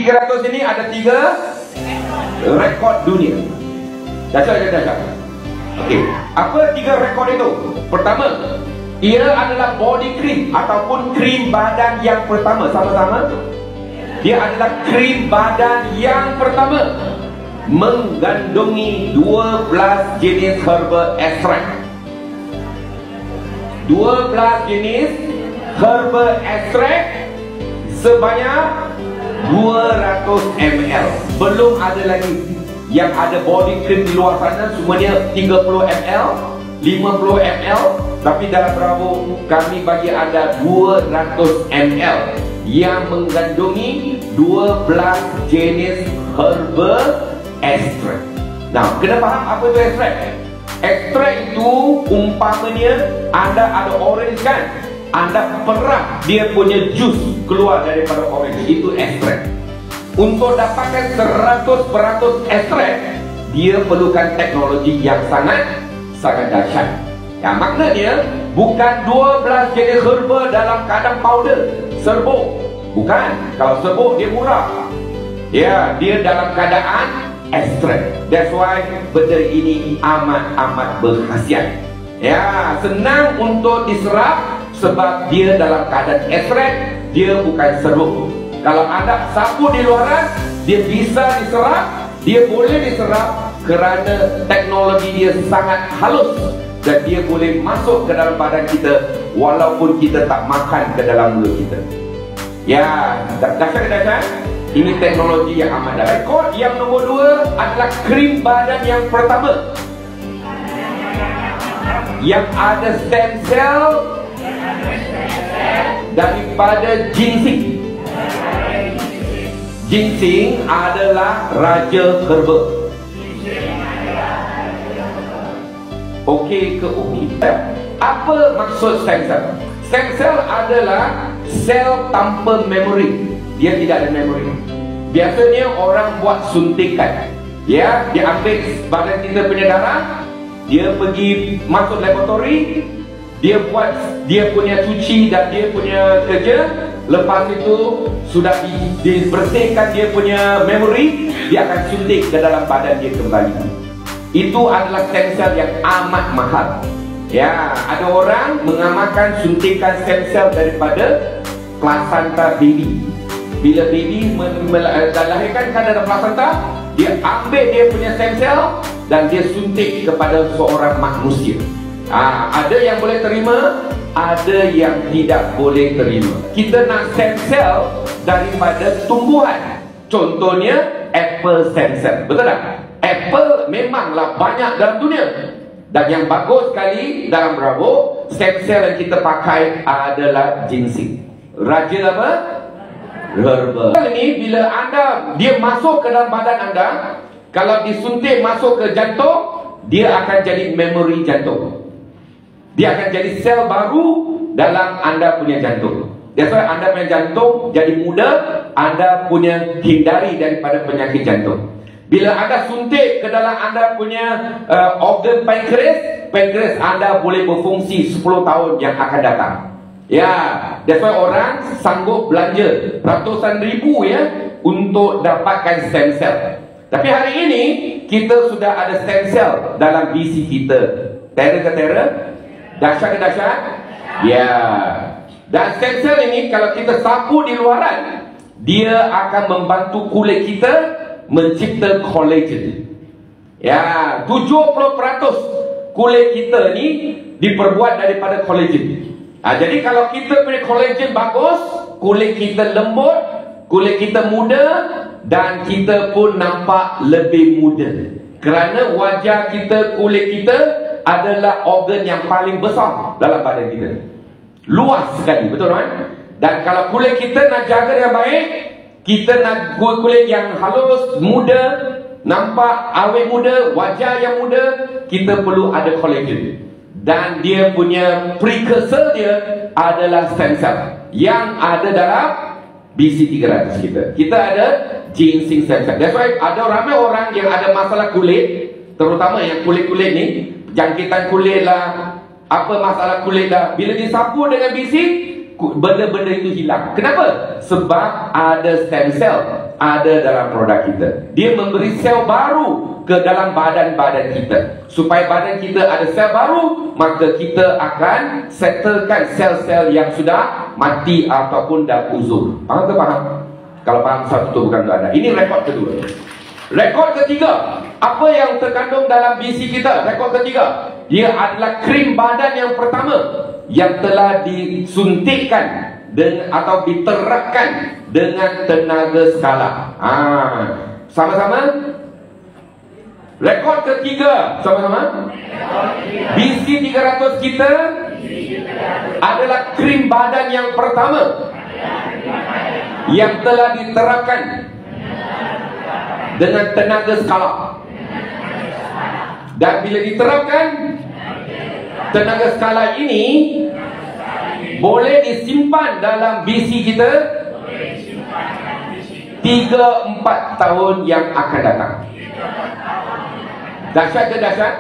BC300 ini ada 3 rekod dunia. Dahsyat. Okey, apa 3 rekod itu? Pertama, ia adalah body cream ataupun krim badan yang pertama. Sama-sama. Dia adalah krim badan yang pertama mengandungi 12 jenis herbal extract. 12 jenis herbal extract sebanyak 200 ml. Belum ada lagi. Yang ada body cream di luar sana semuanya 30 ml, 50 ml. Tapi dalam Bravo kami bagi anda 200 ml yang mengandungi 12 jenis herbal extract. Nah, kena faham apa itu extract? Extract itu umpamanya anda ada orange kan, anda perah dia punya jus keluar daripada orange, itu extract. Untuk dapatkan 100% extract, dia perlukan teknologi yang sangat dahsyat. Ya, maknanya bukan 12 jenis herba dalam keadaan powder, serbuk. Bukan. Kalau serbuk dia murah. Ya, dia dalam keadaan extract. That's why benda ini amat berkhasiat. Ya, senang untuk diserap sebab dia dalam keadaan extract, dia bukan serbuk. Kalau anda sapu di luaran, dia bisa diserap, dia boleh diserap kerana teknologi dia sangat halus dan dia boleh masuk ke dalam badan kita walaupun kita tak makan ke dalam mulut kita. Ya, dahsyat. Ini teknologi yang amat dahsyat. Rekod yang nombor 2 adalah krim badan yang pertama yang ada stem cell daripada ginseng. Ginseng adalah raja herba. Okey ke okey? Apa maksud stem cell? Stem cell adalah sel tanpa memori. Dia tidak ada memori. Biasanya orang buat suntikan. Ya, dia ambil badan kita punya darah, dia pergi masuk laboratori, dia buat dia punya cuci dan dia punya kerja. Lepas itu sudah dibersihkan dia punya memori, dia akan suntik ke dalam badan dia kembali. Itu adalah stem cell yang amat mahal. Ya, ada orang mengamalkan suntikan stem cell daripada plasenta baby. Bila baby dilahirkan kan ada plasenta, dia ambil dia punya stem cell dan dia suntik kepada seorang manusia. Ada yang boleh terima, ada yang tidak boleh terima. Kita nak stem cell daripada tumbuhan. Contohnya apple stem cell. Betul tak? Apple memanglah banyak dalam dunia. Dan yang bagus sekali dalam Bravo, stem cell yang kita pakai adalah ginseng. Raja apa? Herba. Ini bila anda dia masuk ke dalam badan anda, kalau disuntik masuk ke jantung, dia akan jadi memori jantung. Dia akan jadi sel baru dalam anda punya jantung. That's why anda punya jantung jadi muda, anda punya hindari daripada penyakit jantung. Bila anda suntik ke dalam anda punya organ pankreas anda boleh berfungsi 10 tahun yang akan datang. Ya, that's why orang sanggup belanja ratusan ribu ya untuk dapatkan stem cell. Tapi hari ini kita sudah ada stem cell dalam BC kita. Terror ke terror? Dahsyat ke dahsyat? Ya. Dan stem cell ini kalau kita sapu di luaran, dia akan membantu kulit kita mencipta collagen. Ya, 70% kulit kita ni diperbuat daripada collagen. Jadi kalau kita punya collagen bagus, kulit kita lembut, kulit kita muda, dan kita pun nampak lebih muda. Kerana wajah kita, kulit kita adalah organ yang paling besar dalam badan kita. Luas sekali, betul kan? Dan kalau kulit kita nak jaga dengan baik, kita nak kulit yang halus, muda, nampak awet muda, wajah yang muda, kita perlu ada collagen. Dan dia punya precursor dia adalah stem cell yang ada dalam BC300 kita. Kita ada ginseng stem cell. That's why ada ramai orang yang ada masalah kulit, terutama yang kulit-kulit ni, jangkitan kulit lah, apa masalah kulit lah, bila disapu dengan BC, benda-benda itu hilang. Kenapa? Sebab ada stem cell, ada dalam produk kita. Dia memberi sel baru ke dalam badan-badan kita. Supaya badan kita ada sel baru, maka kita akan settlekan sel-sel yang sudah mati ataupun dah uzur. Faham ke faham? Kalau faham satu tu bukan untuk anda. Ini rekod kedua. Rekod ketiga, apa yang terkandung dalam BC kita? Rekod ketiga, dia adalah krim badan yang pertama yang telah disuntikkan atau diterapkan dengan tenaga skala. Sama-sama. Rekod ketiga, sama-sama. BC 300 kita adalah krim badan yang pertama yang telah diterapkan dengan tenaga skala. Dan bila diterapkan, tenaga skala ini boleh disimpan dalam BC kita 3-4 tahun yang akan datang. Dahsyat ke dahsyat?